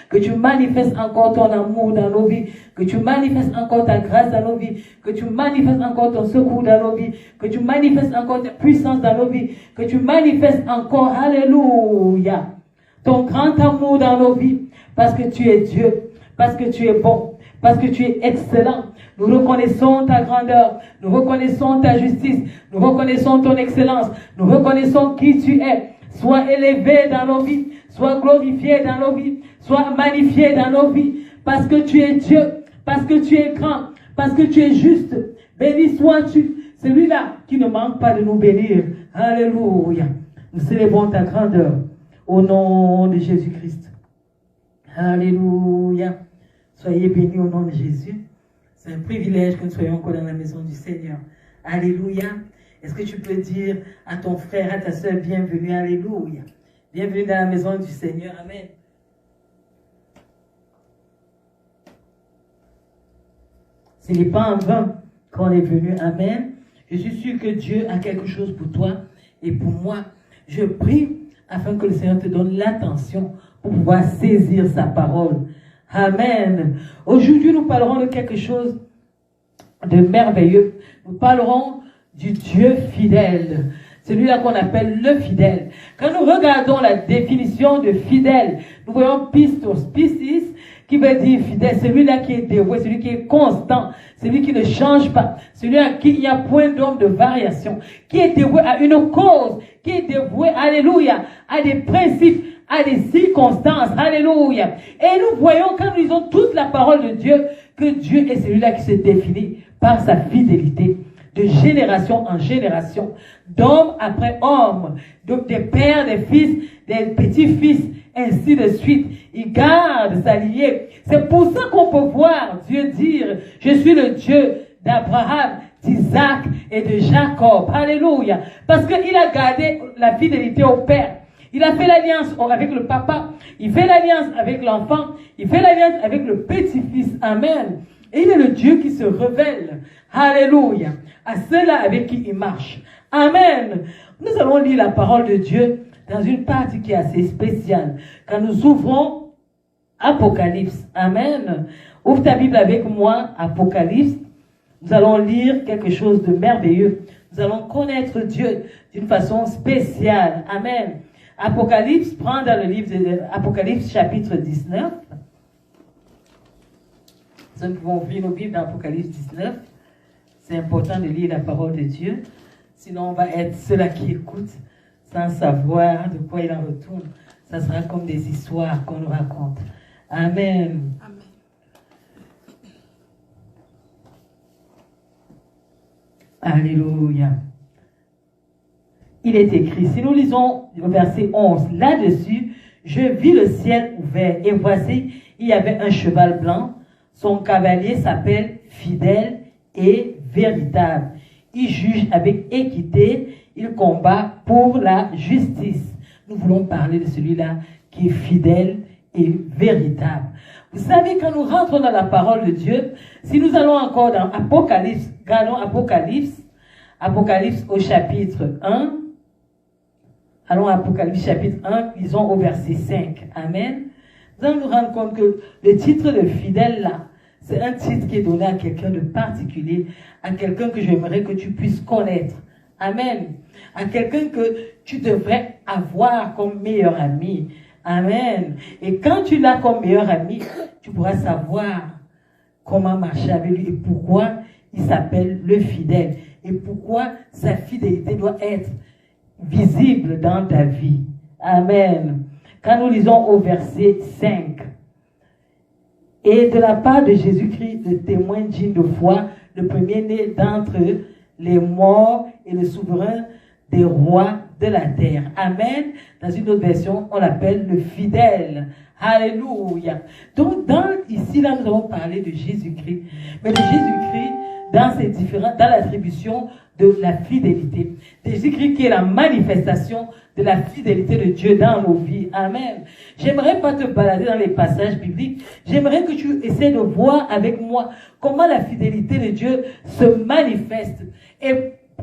Que tu manifestes encore ton amour dans nos vies. Que tu manifestes encore ta grâce dans nos vies. Que tu manifestes encore ton secours dans nos vies. Que tu manifestes encore ta puissance dans nos vies. Que tu manifestes encore, alléluia, ton grand amour dans nos vies. Parce que tu es Dieu. Parce que tu es bon. Parce que tu es excellent. Nous reconnaissons ta grandeur. Nous reconnaissons ta justice. Nous reconnaissons ton excellence. Nous reconnaissons qui tu es. Sois élevé dans nos vies. Sois glorifié dans nos vies. Sois magnifié dans nos vies. Parce que tu es Dieu. Parce que tu es grand. Parce que tu es juste. Béni sois-tu. Celui-là qui ne manque pas de nous bénir. Alléluia. Nous célébrons ta grandeur. Au nom de Jésus-Christ. Alléluia. Soyez bénis au nom de Jésus. C'est un privilège que nous soyons encore dans la maison du Seigneur. Alléluia. Est-ce que tu peux dire à ton frère, à ta soeur, bienvenue, alléluia. Bienvenue dans la maison du Seigneur, amen. Ce n'est pas en vain qu'on est venu, amen. Je suis sûr que Dieu a quelque chose pour toi et pour moi. Je prie afin que le Seigneur te donne l'attention pour pouvoir saisir sa parole. Amen. Aujourd'hui, nous parlerons de quelque chose de merveilleux. Nous parlerons du Dieu fidèle. Celui-là qu'on appelle le fidèle. Quand nous regardons la définition de fidèle, nous voyons pistos, pistis, qui veut dire fidèle. Celui-là qui est dévoué, celui qui est constant, celui qui ne change pas, celui à qui il n'y a point d'ombre de variation, qui est dévoué à une cause, qui est dévoué, alléluia, à des principes, à des circonstances, alléluia. Et nous voyons, quand nous lisons toute la parole de Dieu, que Dieu est celui-là qui se définit par sa fidélité, de génération en génération, d'homme après homme, des pères, des fils, des petits-fils, ainsi de suite. Il garde sa lignée. C'est pour ça qu'on peut voir Dieu dire, je suis le Dieu d'Abraham, d'Isaac et de Jacob. Alléluia. Parce qu'il a gardé la fidélité au Père. Il a fait l'alliance avec le papa. Il fait l'alliance avec l'enfant. Il fait l'alliance avec le petit-fils. Amen. Et il est le Dieu qui se révèle. Alléluia. À ceux-là avec qui il marche. Amen. Nous allons lire la parole de Dieu dans une partie qui est assez spéciale. Quand nous ouvrons Apocalypse. Amen. Ouvre ta Bible avec moi, Apocalypse. Nous allons lire quelque chose de merveilleux. Nous allons connaître Dieu d'une façon spéciale. Amen. Apocalypse, prends dans le livre de Apocalypse chapitre 19. Nous pouvons ouvrir nos Bibles dans Apocalypse 19. C'est important de lire la parole de Dieu. Sinon, on va être ceux-là qui écoutent sans savoir de quoi il en retourne. Ça sera comme des histoires qu'on nous raconte. Amen. Amen. Alléluia. Il est écrit, si nous lisons le verset 11, là-dessus, je vis le ciel ouvert et voici, il y avait un cheval blanc. Son cavalier s'appelle Fidèle et Véritable. Il juge avec équité, il combat pour la justice. Nous voulons parler de celui-là qui est fidèle et véritable. Vous savez, quand nous rentrons dans la parole de Dieu, si nous allons encore dans Apocalypse, regardons Apocalypse au chapitre 1. Allons à Apocalypse chapitre 1, lisons au verset 5. Amen. Nous allons nous rendre compte que le titre de fidèle là, c'est un titre qui est donné à quelqu'un de particulier, à quelqu'un que j'aimerais que tu puisses connaître. Amen. À quelqu'un que tu devrais avoir comme meilleur ami. Amen. Et quand tu l'as comme meilleur ami, tu pourras savoir comment marcher avec lui et pourquoi il s'appelle le fidèle. Et pourquoi sa fidélité doit être visible dans ta vie. Amen. Quand nous lisons au verset 5, et de la part de Jésus-Christ, le témoin digne de foi, le premier-né d'entre les morts et le souverain des rois de la terre. Amen. Dans une autre version, on l'appelle le fidèle. Alléluia. Donc, ici, là, nous avons parlé de Jésus-Christ. Mais de Jésus-Christ, dans l'attribution de la fidélité. Jésus-Christ qui est la manifestation de la fidélité de Dieu dans nos vies. Amen. J'aimerais pas te balader dans les passages bibliques. J'aimerais que tu essaies de voir avec moi comment la fidélité de Dieu se manifeste. Et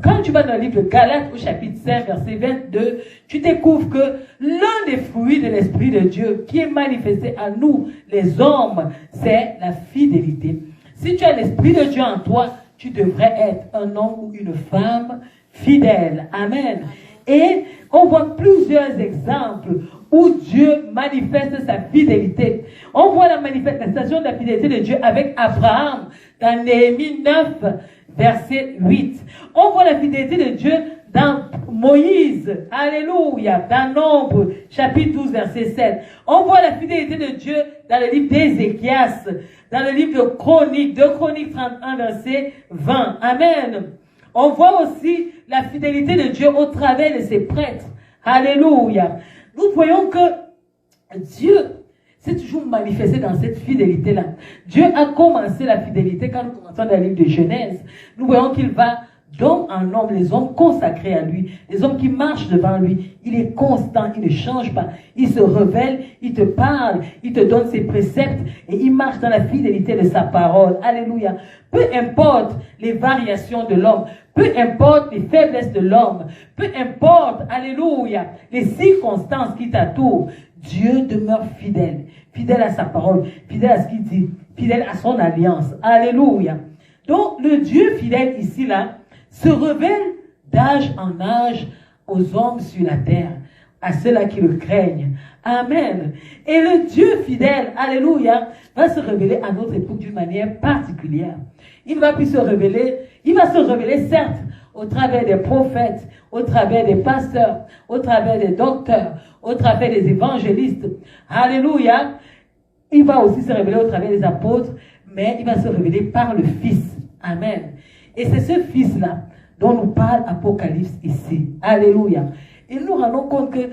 quand tu vas dans le livre de Galates au chapitre 5, verset 22, tu découvres que l'un des fruits de l'Esprit de Dieu qui est manifesté à nous, les hommes, c'est la fidélité. Si tu as l'Esprit de Dieu en toi, tu devrais être un homme ou une femme fidèle. Amen. Et on voit plusieurs exemples où Dieu manifeste sa fidélité. On voit la manifestation de la fidélité de Dieu avec Abraham dans Néhémie 9, verset 8. On voit la fidélité de Dieu dans Moïse, alléluia, dans Nombre, chapitre 12, verset 7. On voit la fidélité de Dieu dans le livre d'Ézéchias, dans le livre de Chroniques, 2 Chroniques 31, verset 20. Amen. On voit aussi la fidélité de Dieu au travers de ses prêtres. Alléluia. Nous voyons que Dieu s'est toujours manifesté dans cette fidélité-là. Dieu a commencé la fidélité quand nous commençons dans le livre de Genèse. Nous voyons qu'il va d'homme en homme, les hommes consacrés à lui, les hommes qui marchent devant lui. Il est constant, il ne change pas. Il se révèle, il te parle, il te donne ses préceptes et il marche dans la fidélité de sa parole. Alléluia. Peu importe les variations de l'homme, peu importe les faiblesses de l'homme, peu importe, alléluia, les circonstances qui t'entourent, Dieu demeure fidèle, fidèle à sa parole, fidèle à ce qu'il dit, fidèle à son alliance. Alléluia. Donc, le Dieu fidèle ici, là, se révèle d'âge en âge aux hommes sur la terre, à ceux-là qui le craignent. Amen. Et le Dieu fidèle, alléluia, va se révéler à notre époque d'une manière particulière. Il va se révéler certes au travers des prophètes, au travers des pasteurs, au travers des docteurs, au travers des évangélistes. Alléluia. Il va aussi se révéler au travers des apôtres, mais il va se révéler par le Fils. Amen. Et c'est ce Fils-là dont nous parle Apocalypse ici. Alléluia. Et nous rendons compte que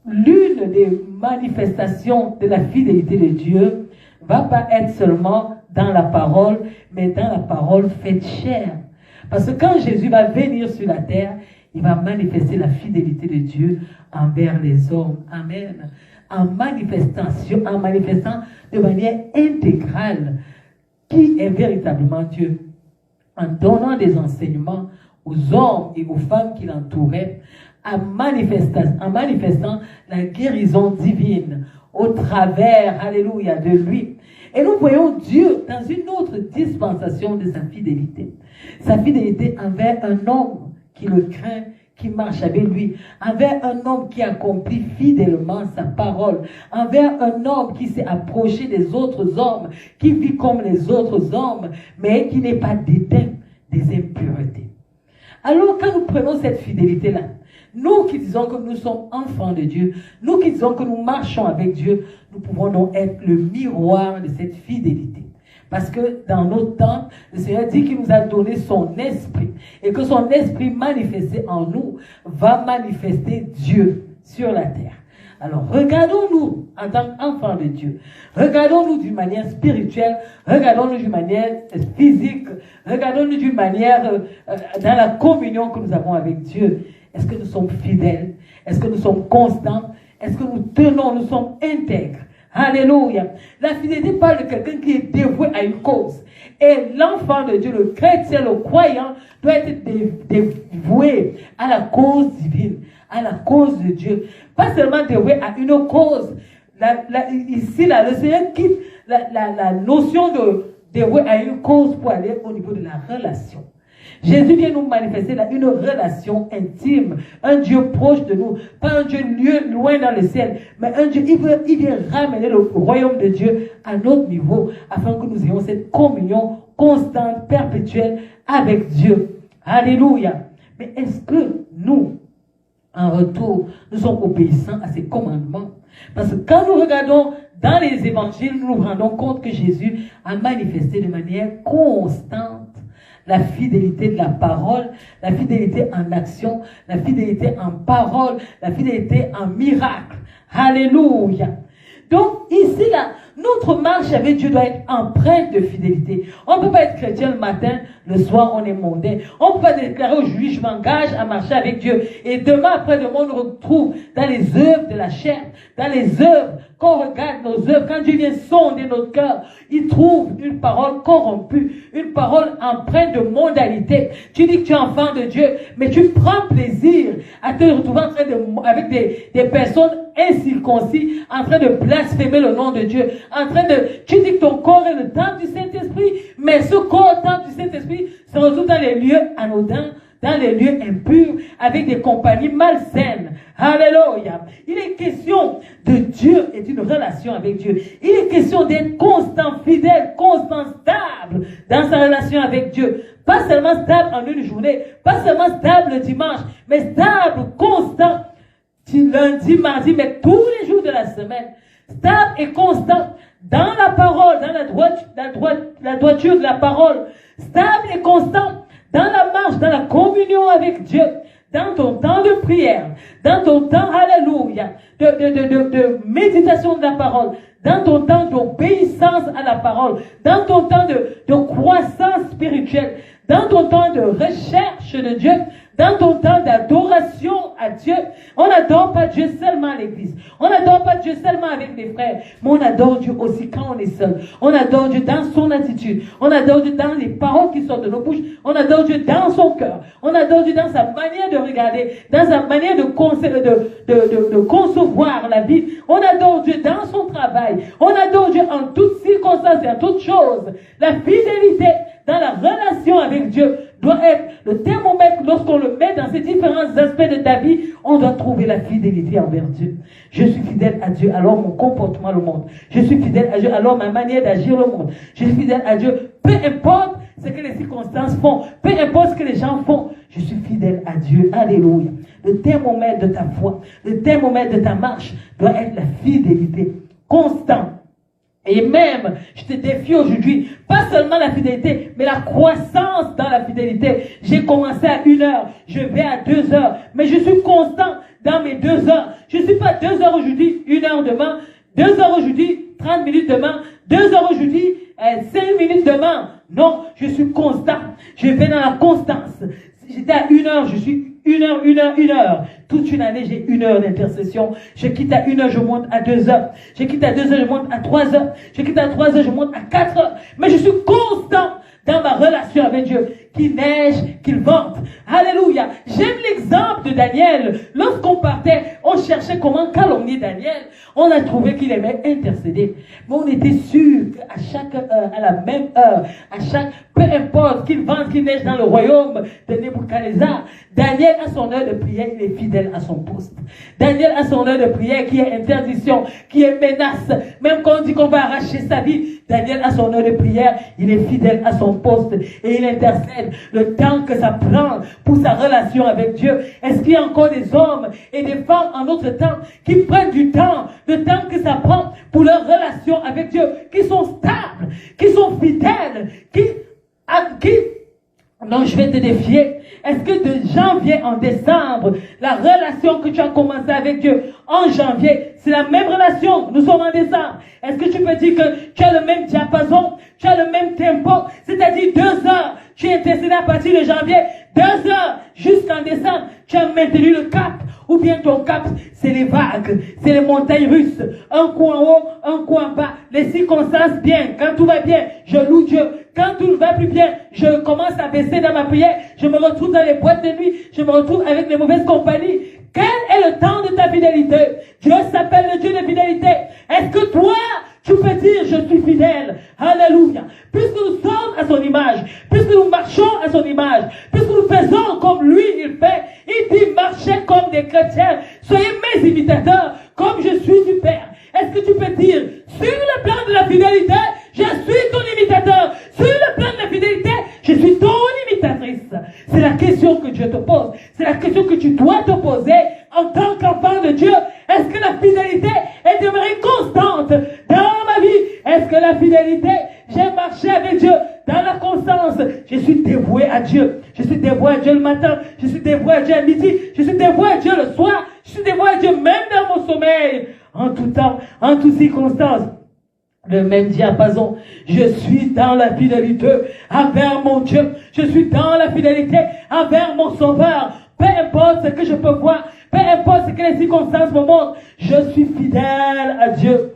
l'une des manifestations de la fidélité de Dieu va pas être seulement dans la parole, mais dans la parole faite chair. Parce que quand Jésus va venir sur la terre, il va manifester la fidélité de Dieu envers les hommes. Amen. En manifestant de manière intégrale qui est véritablement Dieu. En donnant des enseignements aux hommes et aux femmes qui l'entouraient, en manifestant la guérison divine au travers, alléluia, de lui. Et nous voyons Dieu dans une autre dispensation de sa fidélité. Sa fidélité envers un homme qui le craint, qui marche avec lui, envers un homme qui accomplit fidèlement sa parole, envers un homme qui s'est approché des autres hommes, qui vit comme les autres hommes, mais qui n'est pas déteint des impuretés. Alors quand nous prenons cette fidélité-là, nous qui disons que nous sommes enfants de Dieu, nous qui disons que nous marchons avec Dieu, nous pouvons donc être le miroir de cette fidélité. Parce que dans notre temps, le Seigneur dit qu'il nous a donné son esprit et que son esprit manifesté en nous va manifester Dieu sur la terre. Alors regardons-nous en tant qu'enfants de Dieu, regardons-nous d'une manière spirituelle, regardons-nous d'une manière physique, regardons-nous d'une manière dans la communion que nous avons avec Dieu. Est-ce que nous sommes fidèles? Est-ce que nous sommes constants? Est-ce que nous tenons, nous sommes intègres? Alléluia. La fidélité parle de quelqu'un qui est dévoué à une cause. Et l'enfant de Dieu, le chrétien, le croyant, doit être dévoué à la cause divine, à la cause de Dieu. Pas seulement dévoué à une cause. Ici, le Seigneur quitte la notion de dévoué à une cause pour aller au niveau de la relation. Jésus vient nous manifester là une relation intime, un Dieu proche de nous, pas un Dieu loin dans le ciel, mais un Dieu, il vient ramener le royaume de Dieu à notre niveau, afin que nous ayons cette communion constante, perpétuelle avec Dieu. Alléluia. Mais est-ce que nous, en retour, nous sommes obéissants à ses commandements? Parce que quand nous regardons dans les évangiles, nous nous rendons compte que Jésus a manifesté de manière constante la fidélité de la parole, la fidélité en action, la fidélité en parole, la fidélité en miracle. Alléluia. Donc, ici, là, notre marche avec Dieu doit être empreinte de fidélité. On ne peut pas être chrétien le matin, le soir, on est mondain. On ne peut pas déclarer aujourd'hui, je m'engage à marcher avec Dieu. Et demain, après-demain, on nous retrouve dans les œuvres de la chair, dans les œuvres quand on regarde nos œuvres, quand Dieu vient sonder notre cœur, il trouve une parole corrompue, une parole empreinte de mondalité. Tu dis que tu es enfant de Dieu, mais tu prends plaisir à te retrouver en train de, avec des personnes incirconcis, en train de blasphémer le nom de Dieu, en train de, tu dis que ton corps est le temple du Saint-Esprit, mais ce corps, temple du Saint-Esprit, se retrouve dans les lieux anodins, dans les lieux impurs, avec des compagnies malsaines. Alléluia. Il est question de Dieu et d'une relation avec Dieu. Il est question d'être constant, fidèle, constant, stable dans sa relation avec Dieu. Pas seulement stable en une journée, pas seulement stable le dimanche, mais stable, constant, lundi, mardi, mais tous les jours de la semaine. Stable et constant dans la parole, dans la droiture de la parole. Stable et constant dans la marche, dans la communion avec Dieu, dans ton temps de prière, dans ton temps, alléluia, de méditation de la parole, dans ton temps d'obéissance à la parole, dans ton temps de croissance spirituelle, dans ton temps de recherche de Dieu, dans ton temps d'adoration à Dieu. On n'adore pas Dieu seulement à l'église. On n'adore pas Dieu seulement avec les frères. Mais on adore Dieu aussi quand on est seul. On adore Dieu dans son attitude. On adore Dieu dans les paroles qui sortent de nos bouches. On adore Dieu dans son cœur. On adore Dieu dans sa manière de regarder, dans sa manière de concevoir la vie. On adore Dieu dans son travail. On adore Dieu en toutes circonstances et en toutes choses. La fidélité dans la relation avec Dieu doit être le thermomètre. Lorsqu'on le met dans ces différents aspects de ta vie, on doit trouver la fidélité envers Dieu. Je suis fidèle à Dieu, alors mon comportement le montre. Je suis fidèle à Dieu, alors ma manière d'agir le montre. Je suis fidèle à Dieu, peu importe ce que les circonstances font, peu importe ce que les gens font, je suis fidèle à Dieu. Alléluia. Le thermomètre de ta foi, le thermomètre de ta marche doit être la fidélité constante. Et même, je te défie aujourd'hui, pas seulement la fidélité, mais la croissance dans la fidélité. J'ai commencé à 1 heure, je vais à 2 heures, mais je suis constant dans mes 2 heures. Je ne suis pas 2 heures aujourd'hui, 1 heure demain, 2 heures aujourd'hui, 30 minutes demain, 2 heures aujourd'hui, 5 minutes demain. Non, je suis constant. Je vais dans la constance. J'étais à 1 heure, je suis 1 heure, 1 heure, 1 heure. Toute une année, j'ai 1 heure d'intercession. Je quitte à 1 heure, je monte à 2 heures. Je quitte à 2 heures, je monte à 3 heures. Je quitte à 3 heures, je monte à 4 heures. Mais je suis constant dans ma relation avec Dieu. Qu'il neige, qu'il vente. Alléluia. J'aime l'exemple de Daniel. Lorsqu'on partait, on cherchait comment calomnier Daniel. On a trouvé qu'il aimait intercéder. Mais on était sûr qu'à chaque heure, à la même heure, peu importe qu'il vente, qu'il neige dans le royaume de Nebuchadnezzar, Daniel a son heure de prière, il est fidèle à son poste. Daniel a son heure de prière qui est interdiction, qui est menace. Même quand on dit qu'on va arracher sa vie, Daniel a son heure de prière, il est fidèle à son poste et il intercède le temps que ça prend pour sa relation avec Dieu. Est-ce qu'il y a encore des hommes et des femmes en notre temps qui prennent du temps, le temps que ça prend pour leur relation avec Dieu, qui sont stables, qui sont fidèles, non, je vais te défier. Est-ce que de janvier en décembre, la relation que tu as commencé avec Dieu en janvier, c'est la même relation? Nous sommes en décembre. Est-ce que tu peux dire que tu as le même diapason, tu as le même tempo, c'est-à-dire 2 heures, tu es intercédé à partir de janvier, 2 heures jusqu'en décembre, tu as maintenu le cap? Ou bien ton cap, c'est les vagues, c'est les montagnes russes, un coup en haut, un coup en bas, les circonstances bien, quand tout va bien, je loue Dieu. Quand tout ne va plus bien, je commence à baisser dans ma prière, je me retrouve dans les boîtes de nuit, je me retrouve avec les mauvaises compagnies. Quel est le temps de ta fidélité? Dieu s'appelle le Dieu de fidélité. Est-ce que toi, tu peux dire, je suis fidèle? Alléluia. Puisque nous sommes à son image, puisque nous marchons à son image, puisque nous faisons comme lui, il fait, il dit, marchez comme des chrétiens, soyez mes imitateurs, comme je suis du Père. Est-ce que tu peux dire, sur le plan de la fidélité, je suis ton imitateur. Sur le plan de la fidélité, je suis ton imitatrice. C'est la question que Dieu te pose. C'est la question que tu dois te poser en tant qu'enfant de Dieu. Est-ce que la fidélité est demeurée constante dans ma vie? Est-ce que la fidélité, j'ai marché avec Dieu dans la constance? Je suis dévoué à Dieu. Je suis dévoué à Dieu le matin. Je suis dévoué à Dieu à midi. Je suis dévoué à Dieu le soir. Je suis dévoué à Dieu même dans mon sommeil. En tout temps, en toutes circonstances. Le même diapason. Je suis dans la fidélité envers mon Dieu. Je suis dans la fidélité envers mon Sauveur. Peu importe ce que je peux voir, peu Peu importe ce que les circonstances me montrent, je suis fidèle à Dieu.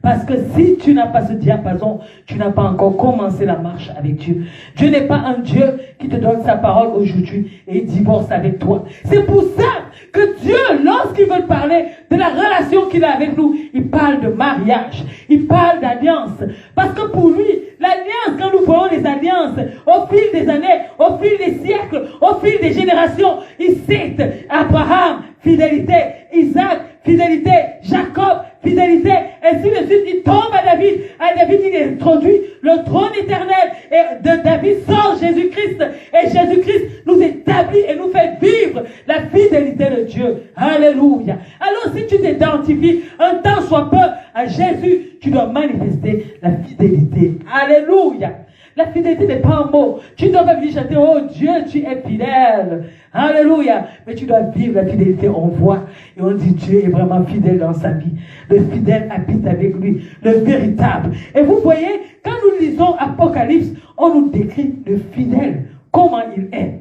Parce que si tu n'as pas ce diapason, tu n'as pas encore commencé la marche avec Dieu. Dieu n'est pas un Dieu qui te donne sa parole aujourd'hui et divorce avec toi. C'est pour ça que Dieu, lorsqu'il veut parler de la relation qu'il a avec nous, il parle de mariage, il parle d'alliance. Parce que pour lui, l'alliance, quand nous voyons les alliances, au fil des années, au fil des siècles, au fil des générations, il cite Abraham, fidélité, Isaac, fidélité, Jacob, fidélité, ainsi de suite. Il tombe à David. À David, il introduit le trône éternel. Et de David sort Jésus-Christ. Et Jésus-Christ nous établit et nous fait vivre la fidélité de Dieu. Alléluia. Alors si tu t'identifies un tant soit peu à Jésus, tu dois manifester la fidélité. Alléluia. La fidélité n'est pas un mot. Tu dois pas venir chanter, oh Dieu, tu es fidèle. Alléluia. Mais tu dois vivre la fidélité. On voit et on dit Dieu est vraiment fidèle dans sa vie. Le fidèle habite avec lui. Le véritable. Et vous voyez, quand nous lisons Apocalypse, on nous décrit le fidèle. Comment il est.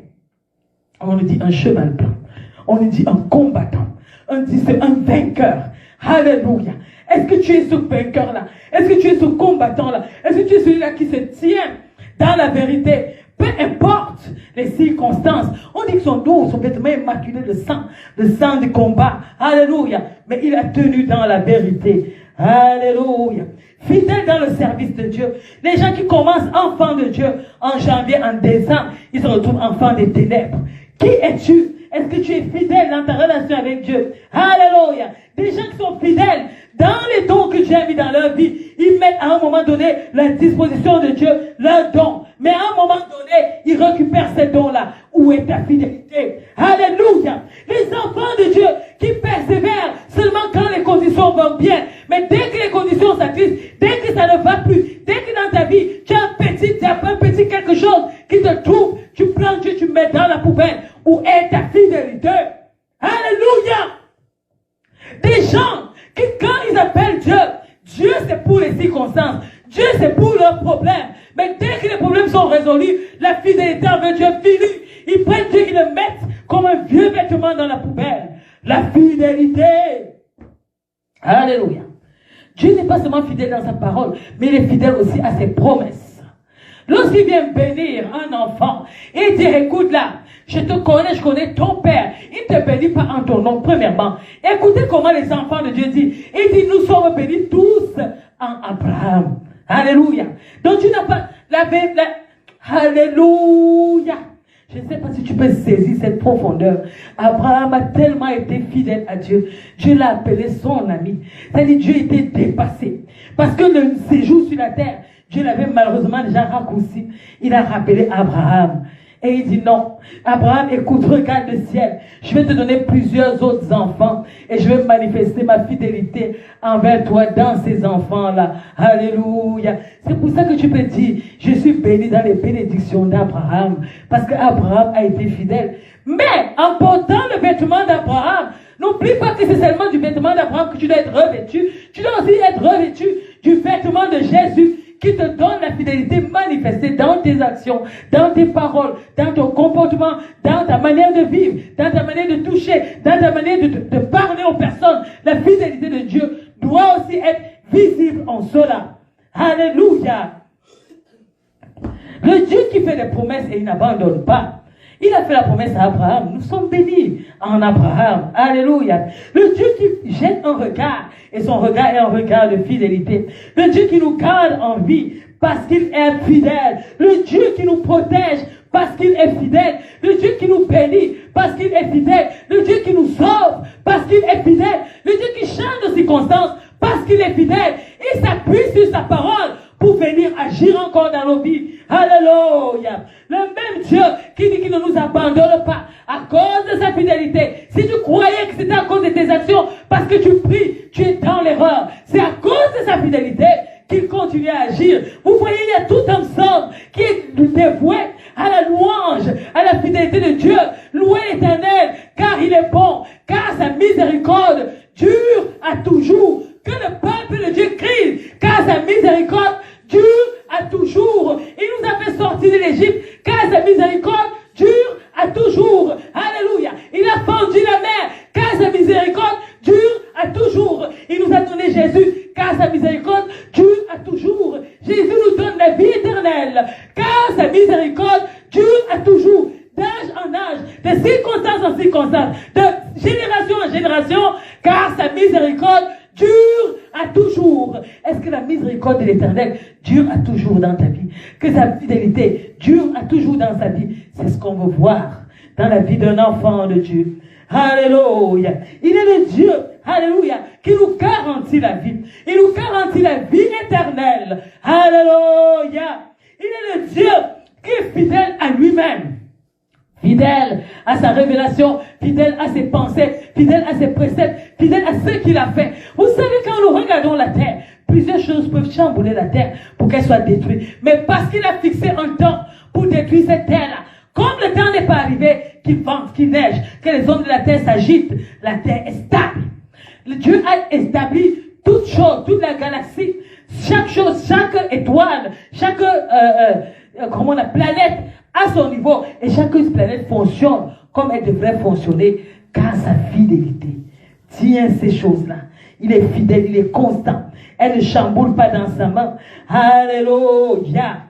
On nous dit un cheval blanc. On nous dit un combattant. On nous dit c'est un vainqueur. Alléluia. Est-ce que tu es ce vainqueur-là? Est-ce que tu es ce combattant-là? Est-ce que tu es celui-là qui se tient dans la vérité? Peu importe les circonstances. On dit que son dos, son vêtement est maculé de sang. Le sang du combat. Alléluia. Mais il a tenu dans la vérité. Alléluia. Fidèle dans le service de Dieu. Les gens qui commencent enfants de Dieu en janvier, en décembre, ils se retrouvent enfants des ténèbres. Qui es-tu? Est-ce que tu es fidèle dans ta relation avec Dieu? Alléluia. Des gens qui sont fidèles dans les dons que Dieu a mis dans leur vie, ils mettent à un moment donné la disposition de Dieu, leurs dons. Mais à un moment donné, ils récupèrent ces dons-là. Où est ta fidélité? Alléluia. Les enfants de Dieu qui persévèrent seulement quand les conditions vont bien. Mais dès que les conditions s'attristent, dès que ça ne va plus, dès que dans ta vie, tu as un petit quelque chose qui te trouve, tu prends Dieu, tu mets dans la poubelle. Où est ta fidélité? Alléluia. Des gens qui, quand ils appellent Dieu, Dieu c'est pour les circonstances, Dieu c'est pour leurs problèmes. Mais dès que les problèmes sont résolus, la fidélité envers Dieu finit. Ils prennent Dieu, ils le mettent comme un vieux vêtement dans la poubelle. La fidélité. Alléluia. Dieu n'est pas seulement fidèle dans sa parole, mais il est fidèle aussi à ses promesses. Lorsqu'il vient bénir un enfant, il dit, écoute là, je te connais, je connais ton père. Il ne te bénit pas en ton nom, premièrement. Écoutez comment les enfants de Dieu disent. Il dit, nous sommes bénis tous en Abraham. Alléluia. Donc tu n'as pas Alléluia. Je ne sais pas si tu peux saisir cette profondeur. Abraham a tellement été fidèle à Dieu. Dieu l'a appelé son ami. C'est-à-dire Dieu était dépassé. Parce que le séjour sur la terre, Dieu l'avait malheureusement déjà raccourci. Il a rappelé Abraham. Et il dit non. Abraham, écoute, regarde le ciel. Je vais te donner plusieurs autres enfants. Et je vais manifester ma fidélité envers toi dans ces enfants-là. Alléluia. C'est pour ça que tu peux dire, je suis béni dans les bénédictions d'Abraham. Parce qu'Abraham a été fidèle. Mais en portant le vêtement d'Abraham, n'oublie pas que c'est seulement du vêtement d'Abraham que tu dois être revêtu. Tu dois aussi être revêtu du vêtement de Jésus, qui te donne la fidélité manifestée dans tes actions, dans tes paroles, dans ton comportement, dans ta manière de vivre, dans ta manière de toucher, dans ta manière de parler aux personnes. La fidélité de Dieu doit aussi être visible en cela. Alléluia. Le Dieu qui fait des promesses et il n'abandonne pas. Il a fait la promesse à Abraham. Nous sommes bénis en Abraham. Alléluia. Le Dieu qui jette un regard, et son regard est un regard de fidélité. Le Dieu qui nous garde en vie parce qu'il est fidèle. Le Dieu qui nous protège parce qu'il est fidèle. Le Dieu qui nous bénit parce qu'il est fidèle. Le Dieu qui nous sauve parce qu'il est fidèle. Le Dieu qui change de circonstances parce qu'il est fidèle. Il s'appuie sur sa parole pour venir agir encore dans nos vies. Alléluia. Le même Dieu qui dit qu'il ne nous abandonne pas à cause de sa fidélité. Si tu croyais que c'était à cause de tes actions, parce que tu pries, tu es dans l'erreur. C'est à cause de sa fidélité qu'il continue à agir. Vous voyez, il y a tout un psaume qui est dévoué à la louange, à la fidélité de Dieu. Louez l'Éternel, car il est bon, car sa miséricorde dure à toujours. Que le peuple de Dieu crie, car sa miséricorde dure à toujours. Il nous a fait sortir de l'Égypte, car sa miséricorde dure à toujours. Alléluia. Il a fendu la mer, car sa éternel, car sa miséricorde dure à toujours, d'âge en âge, de circonstance en circonstance, de génération en génération, car sa miséricorde dure à toujours. Est-ce que la miséricorde de l'Éternel dure à toujours dans ta vie? Que sa fidélité dure à toujours dans sa vie? C'est ce qu'on veut voir dans la vie d'un enfant de Dieu. Alléluia. Il est le Dieu, alléluia, qui nous garantit la vie. Il nous garantit la vie éternelle. Alléluia. Il est le Dieu qui est fidèle à lui-même. Fidèle à sa révélation, fidèle à ses pensées, fidèle à ses préceptes, fidèle à ce qu'il a fait. Vous savez, quand nous regardons la terre, plusieurs choses peuvent chambouler la terre pour qu'elle soit détruite. Mais parce qu'il a fixé un temps pour détruire cette terre-là, comme le temps n'est pas arrivé, qu'il vente, qu'il neige, que les ondes de la terre s'agitent, la terre est stable. Le Dieu a établi toutes choses, toute la galaxie, chaque chose, chaque étoile, chaque planète à son niveau, et chaque planète fonctionne comme elle devrait fonctionner, car sa fidélité tient ces choses-là. Il est fidèle, il est constant. Elle ne chamboule pas dans sa main. Alléluia.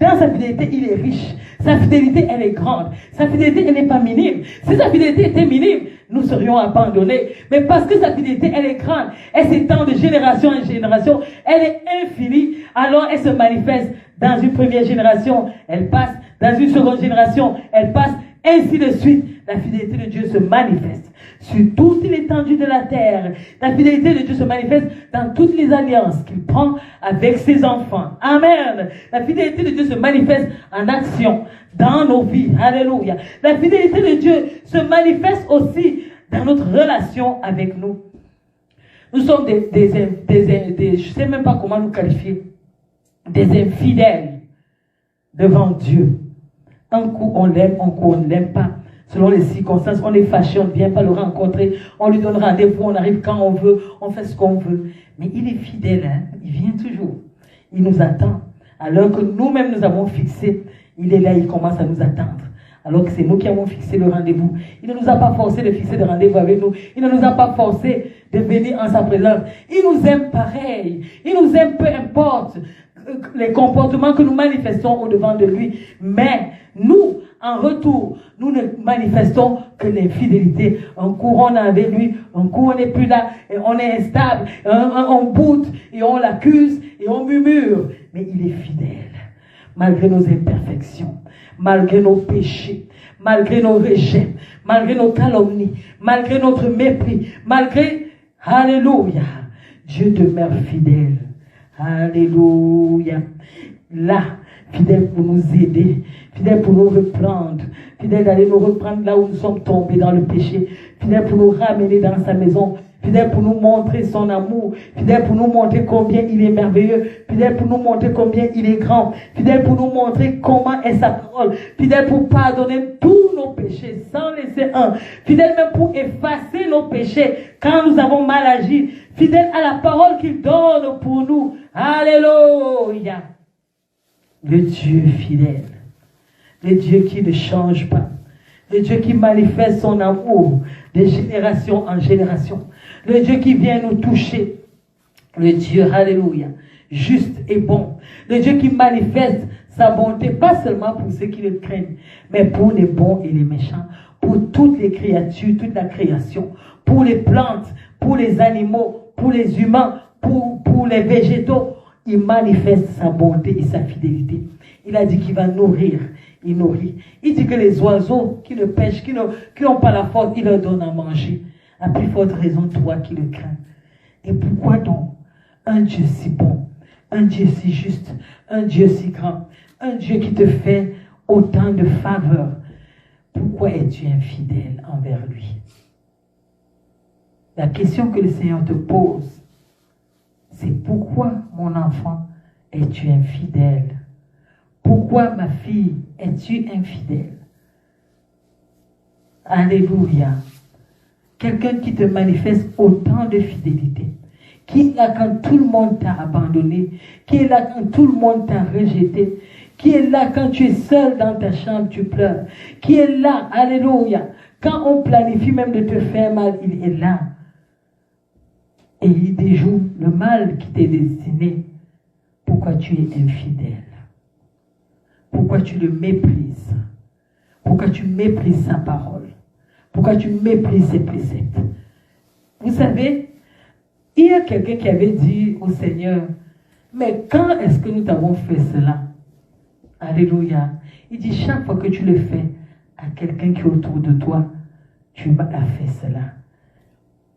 Dans sa fidélité, il est riche. Sa fidélité, elle est grande. Sa fidélité, elle n'est pas minime. Si sa fidélité était minime, nous serions abandonnés. Mais parce que sa fidélité, elle est grande, elle s'étend de génération en génération, elle est infinie, alors elle se manifeste dans une première génération, elle passe, dans une seconde génération, elle passe, ainsi de suite. La fidélité de Dieu se manifeste sur toute l'étendue de la terre. La fidélité de Dieu se manifeste dans toutes les alliances qu'il prend avec ses enfants. Amen. La fidélité de Dieu se manifeste en action dans nos vies. Alléluia. La fidélité de Dieu se manifeste aussi dans notre relation avec nous. Nous sommes des je ne sais même pas comment nous qualifier, des infidèles devant Dieu. Un coup on l'aime, un coup on ne l'aime pas. Selon les circonstances, on est fâché, on ne vient pas le rencontrer, on lui donne rendez-vous, on arrive quand on veut, on fait ce qu'on veut. Mais il est fidèle, hein? Il vient toujours. Il nous attend. Alors que nous-mêmes nous avons fixé, il est là, il commence à nous attendre. Alors que c'est nous qui avons fixé le rendez-vous. Il ne nous a pas forcé de fixer le rendez-vous avec nous. Il ne nous a pas forcé de venir en sa présence. Il nous aime pareil. Il nous aime peu importe les comportements que nous manifestons au-devant de lui. Mais nous, en retour, nous ne manifestons que l'infidélité. Un coup on est avec lui, un coup on n'est plus là, et on est instable, on boude, et on l'accuse, et on murmure. Mais il est fidèle, malgré nos imperfections, malgré nos péchés, malgré nos rejets, malgré nos calomnies, malgré notre mépris, malgré, alléluia, Dieu demeure fidèle. Alléluia. Là, fidèle pour nous aider, fidèle pour nous reprendre, fidèle d'aller nous reprendre là où nous sommes tombés dans le péché, fidèle pour nous ramener dans sa maison, fidèle pour nous montrer son amour, fidèle pour nous montrer combien il est merveilleux, fidèle pour nous montrer combien il est grand, fidèle pour nous montrer comment est sa parole, fidèle pour pardonner tous nos péchés sans laisser un, fidèle même pour effacer nos péchés quand nous avons mal agi, fidèle à la parole qu'il donne pour nous. Alléluia. Le Dieu fidèle, le Dieu qui ne change pas, le Dieu qui manifeste son amour de génération en génération, le Dieu qui vient nous toucher, le Dieu, alléluia, juste et bon, le Dieu qui manifeste sa bonté, pas seulement pour ceux qui le craignent, mais pour les bons et les méchants, pour toutes les créatures, toute la création, pour les plantes, pour les animaux, pour les humains, pour les végétaux. Il manifeste sa bonté et sa fidélité. Il a dit qu'il va nourrir. Il nourrit. Il dit que les oiseaux qui ne pêchent, qui n'ont pas la force, il leur donne à manger. À plus forte raison, toi qui le crains. Et pourquoi donc un Dieu si bon, un Dieu si juste, un Dieu si grand, un Dieu qui te fait autant de faveurs, pourquoi es-tu infidèle envers lui? La question que le Seigneur te pose, c'est pourquoi, mon enfant, es-tu infidèle? Pourquoi, ma fille, es-tu infidèle? Alléluia. Quelqu'un qui te manifeste autant de fidélité, qui est là quand tout le monde t'a abandonné, qui est là quand tout le monde t'a rejeté, qui est là quand tu es seul dans ta chambre, tu pleures, qui est là, alléluia, quand on planifie même de te faire mal, il est là. Et il déjoue le mal qui t'est destiné. Pourquoi tu es infidèle? pourquoi tu le méprises? Pourquoi tu méprises sa parole? Pourquoi tu méprises ses préceptes? Vous savez, il y a quelqu'un qui avait dit au Seigneur, mais quand est-ce que nous t'avons fait cela? Alléluia. Il dit, chaque fois que tu le fais à quelqu'un qui est autour de toi, tu m'as fait cela.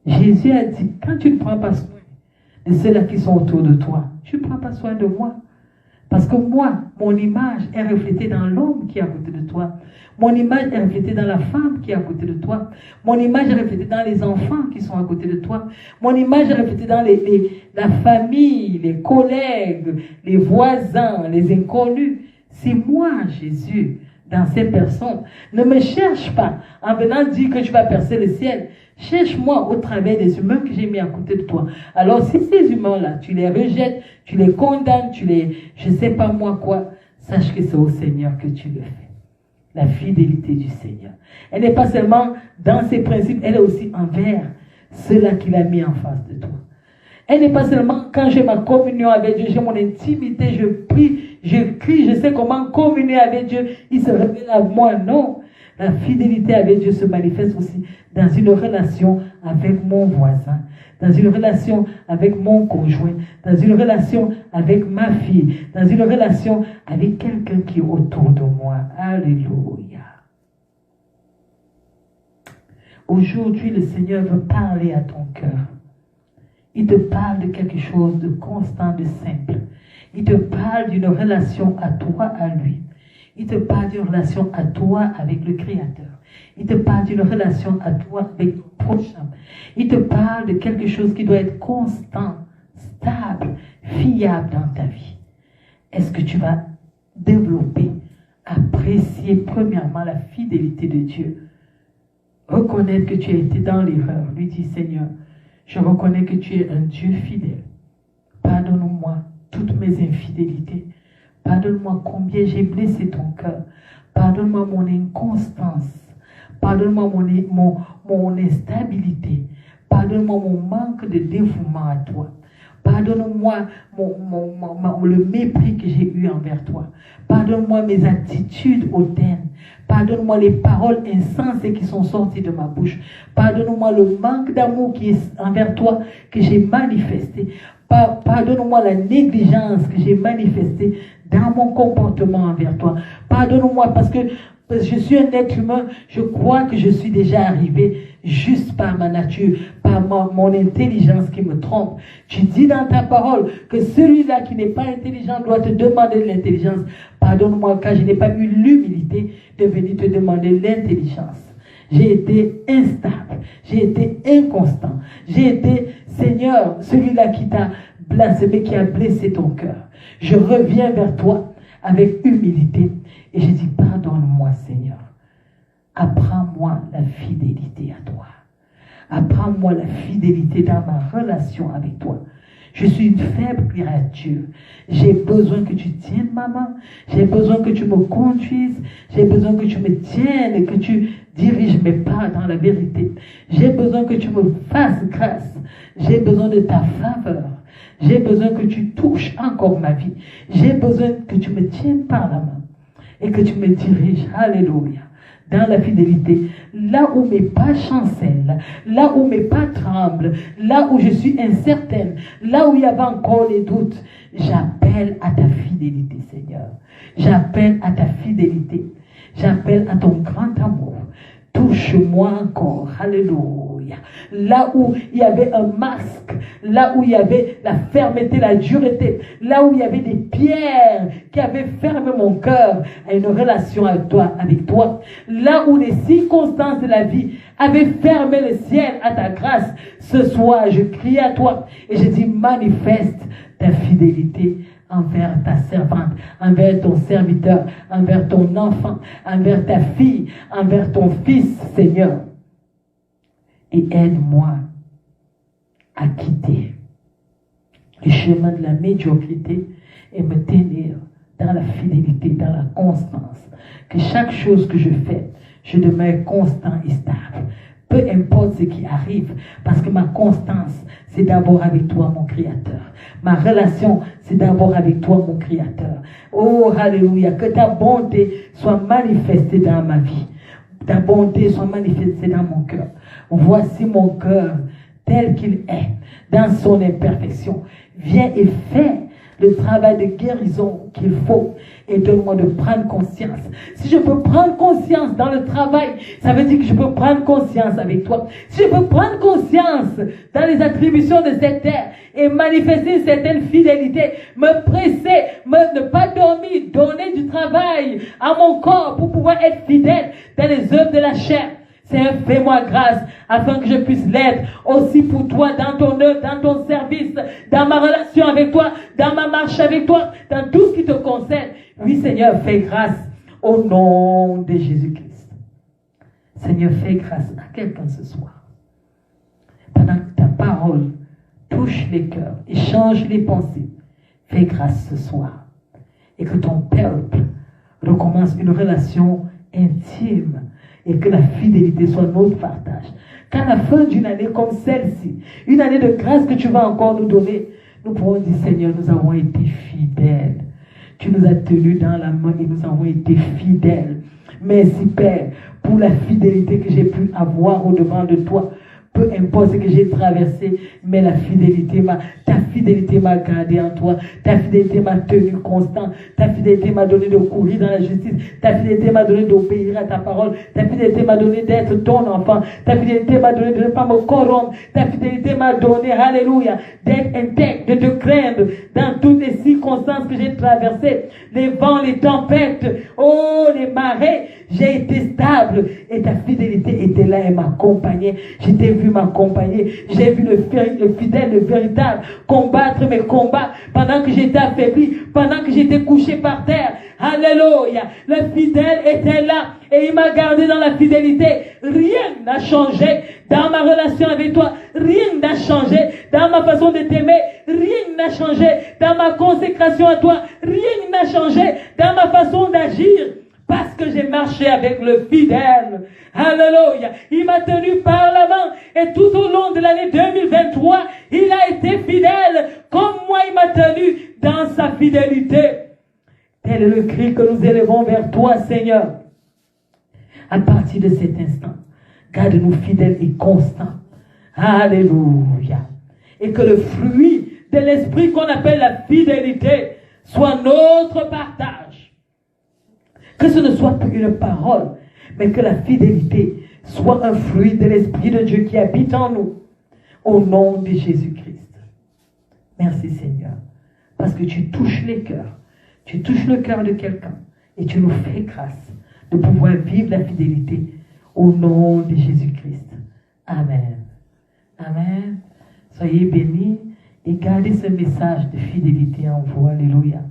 Jésus a dit, quand tu ne prends pas soin de ceux-là qui sont autour de toi, tu ne prends pas soin de moi. Parce que moi, mon image est reflétée dans l'homme qui est à côté de toi. Mon image est reflétée dans la femme qui est à côté de toi. Mon image est reflétée dans les enfants qui sont à côté de toi. Mon image est reflétée dans la famille, les collègues, les voisins, les inconnus. C'est moi, Jésus, dans ces personnes. Ne me cherche pas en venant dire que tu vas percer le ciel. Cherche-moi au travers des humains que j'ai mis à côté de toi. Alors si ces humains-là, tu les rejettes, tu les condamnes, je ne sais pas moi quoi, sache que c'est au Seigneur que tu le fais. La fidélité du Seigneur. Elle n'est pas seulement dans ses principes, elle est aussi envers ceux-là qu'il a mis en face de toi. Elle n'est pas seulement quand j'ai ma communion avec Dieu, j'ai mon intimité, je prie, je crie, je sais comment communier avec Dieu, il se révèle à moi. Non. La fidélité avec Dieu se manifeste aussi dans une relation avec mon voisin, dans une relation avec mon conjoint, dans une relation avec ma fille, dans une relation avec quelqu'un qui est autour de moi. Alléluia. Aujourd'hui, le Seigneur veut parler à ton cœur. Il te parle de quelque chose de constant, de simple. Il te parle d'une relation à toi, à lui. Il te parle d'une relation à toi avec le Créateur. Il te parle d'une relation à toi avec ton prochain. Il te parle de quelque chose qui doit être constant, stable, fiable dans ta vie. Est-ce que tu vas développer, apprécier premièrement la fidélité de Dieu? Reconnaître que tu as été dans l'erreur. Lui dit, Seigneur, je reconnais que tu es un Dieu fidèle. Pardonne-moi toutes mes infidélités. Pardonne-moi combien j'ai blessé ton cœur. Pardonne-moi mon inconstance. Pardonne-moi mon instabilité. Pardonne-moi mon manque de dévouement à toi. Pardonne-moi le mépris que j'ai eu envers toi. Pardonne-moi mes attitudes hautaines. Pardonne-moi les paroles insensées qui sont sorties de ma bouche. Pardonne-moi le manque d'amour qui est envers toi que j'ai manifesté. Pardonne-moi la négligence que j'ai manifestée dans mon comportement envers toi. Pardonne-moi parce que je suis un être humain, je crois que je suis déjà arrivé juste par ma nature, par mon intelligence qui me trompe. Tu dis dans ta parole que celui-là qui n'est pas intelligent doit te demander de l'intelligence. Pardonne-moi car je n'ai pas eu l'humilité de venir te demander l'intelligence. J'ai été instable, j'ai été inconstant, j'ai été, Seigneur, celui-là qui t'a blasphémé, qui a blessé ton cœur. Je reviens vers toi avec humilité et je dis, pardonne-moi, Seigneur. Apprends-moi la fidélité à toi. Apprends-moi la fidélité dans ma relation avec toi. Je suis une faible créature. J'ai besoin que tu tiennes ma main. J'ai besoin que tu me conduises. J'ai besoin que tu me tiennes et que tu diriges mes pas dans la vérité. J'ai besoin que tu me fasses grâce. J'ai besoin de ta faveur. J'ai besoin que tu touches encore ma vie. J'ai besoin que tu me tiennes par la main et que tu me diriges. Alléluia. Dans la fidélité, là où mes pas chancellent, là où mes pas tremblent, là où je suis incertaine, là où il y avait encore les doutes, j'appelle à ta fidélité, Seigneur. J'appelle à ta fidélité. J'appelle à ton grand amour. Touche-moi encore. Alléluia. Là où il y avait un masque, là où il y avait la fermeté, la dureté, là où il y avait des pierres qui avaient fermé mon cœur à une relation avec toi, là où les circonstances de la vie avaient fermé le ciel à ta grâce, ce soir je crie à toi et je dis manifeste ta fidélité envers ta servante, envers ton serviteur, envers ton enfant, envers ta fille, envers ton fils, Seigneur. Et aide-moi à quitter le chemin de la médiocrité et me tenir dans la fidélité, dans la constance. Que chaque chose que je fais, je demeure constant et stable. Peu importe ce qui arrive, parce que ma constance, c'est d'abord avec toi, mon Créateur. Ma relation, c'est d'abord avec toi, mon Créateur. Oh, alléluia, que ta bonté soit manifestée dans ma vie. Ta bonté soit manifestée dans mon cœur. Voici mon cœur tel qu'il est, dans son imperfection. Viens et fais le travail de guérison qu'il faut et donne-moi de prendre conscience. Si je peux prendre conscience dans le travail, ça veut dire que je peux prendre conscience avec toi. Si je peux prendre conscience dans les attributions de cette terre et manifester une certaine fidélité, me presser, ne pas dormir, donner du travail à mon corps pour pouvoir être fidèle dans les œuvres de la chair. Seigneur, fais-moi grâce afin que je puisse l'être aussi pour toi dans ton œuvre, dans ton service, dans ma relation avec toi, dans ma marche avec toi, dans tout ce qui te concerne. Oui, Seigneur, fais grâce au nom de Jésus-Christ. Seigneur, fais grâce à quelqu'un ce soir. Pendant que ta parole touche les cœurs et change les pensées, fais grâce ce soir. Et que ton peuple recommence une relation intime et que la fidélité soit notre partage. Qu'à la fin d'une année comme celle-ci, une année de grâce que tu vas encore nous donner, nous pourrons dire, Seigneur, nous avons été fidèles. Tu nous as tenus dans la main et nous avons été fidèles. Merci, Père, pour la fidélité que j'ai pu avoir au-devant de toi. Peu importe ce que j'ai traversé, mais ta fidélité m'a gardé en toi. Ta fidélité m'a tenu constant. Ta fidélité m'a donné de courir dans la justice. Ta fidélité m'a donné d'obéir à ta parole. Ta fidélité m'a donné d'être ton enfant. Ta fidélité m'a donné de ne pas me corrompre. Ta fidélité m'a donné, alléluia, d'être intègre, de te craindre dans toutes les circonstances que j'ai traversées. Les vents, les tempêtes, oh, les marées. J'ai été stable et ta fidélité était là et m'accompagnait. Je t'ai vu m'accompagner. J'ai vu le fidèle, le véritable combattre mes combats pendant que j'étais affaibli, pendant que j'étais couché par terre. Alléluia. Le fidèle était là et il m'a gardé dans la fidélité. Rien n'a changé dans ma relation avec toi. Rien n'a changé dans ma façon de t'aimer. Rien n'a changé dans ma consécration à toi. Rien n'a changé dans ma façon d'agir. Parce que j'ai marché avec le fidèle. Alléluia. Il m'a tenu par la main. Et tout au long de l'année 2023, il a été fidèle. Comme moi, il m'a tenu dans sa fidélité. Tel est le cri que nous élevons vers toi, Seigneur. À partir de cet instant, garde-nous fidèles et constants. Alléluia. Et que le fruit de l'esprit qu'on appelle la fidélité soit notre partage. Que ce ne soit plus une parole, mais que la fidélité soit un fruit de l'Esprit de Dieu qui habite en nous. Au nom de Jésus-Christ. Merci Seigneur. Parce que tu touches les cœurs. Tu touches le cœur de quelqu'un. Et tu nous fais grâce de pouvoir vivre la fidélité au nom de Jésus-Christ. Amen. Amen. Soyez bénis et gardez ce message de fidélité en vous. Alléluia.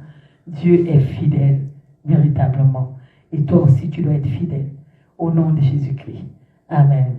Dieu est fidèle, véritablement. Et toi aussi, tu dois être fidèle. Au nom de Jésus-Christ. Amen.